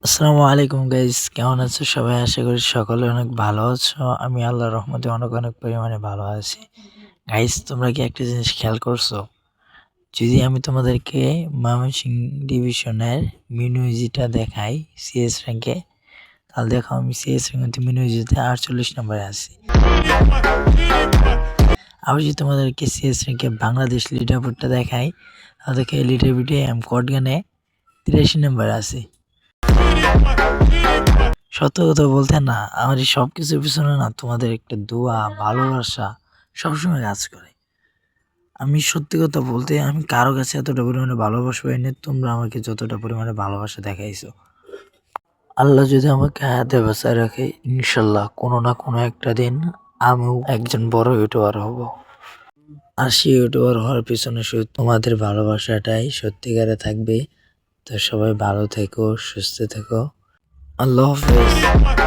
আসসালামু আলাইকুম গাইস, কেমন আছো সবাই? আশা করি সকলে অনেক ভালো আছো। আমি আল্লাহর রহমতে অনেক অনেক পরিমাণে ভালো আছি। গাইস, তোমরা কি একটা জিনিস খেয়াল করছো? যদি আমি তোমাদেরকে ময়মনসিংহ ডিভিশনের মিনুইজিটা দেখাই সিএস র্যাঙ্কে, তাহলে দেখো আমি সিএস র্যাঙ্কে মিনুইজিতে 48 নম্বরে আছি। আবার যদি তোমাদেরকে সিএস র্যাঙ্কে বাংলাদেশ লিডারবোর্ডটা দেখাই, তাহলে দেখো এই লিডারবোর্ডে কটগানে 83 নম্বরে আছি। সত্য কথা বলতে না, আমার এই সব কিছুর পিছনে না তোমাদের একটা দোয়া, ভালোবাসা সবসময় কাজ করে। আমি সত্যি কথা বলতে আমি কারো কাছে এতটা পরিমাণে ভালোবাসা পাইনি, তোমরা আমাকে যতটা পরিমাণে ভালোবাসা দেখাইছো। আল্লাহ যদি আমাকে হায়াতে বাঁচায় রাখে, ইনশাল্লাহ কোনো না কোনো একটা দিন আমিও একজন বড় ইউটিউবার হব। আর সেই ইউটিউবার হওয়ার পিছনে শুধু তোমাদের ভালোবাসাটাই সত্যিকারে থাকবে। তো সবাই ভালো থেকো, সুস্থ থেকো। আল্লাহ হাফেজ।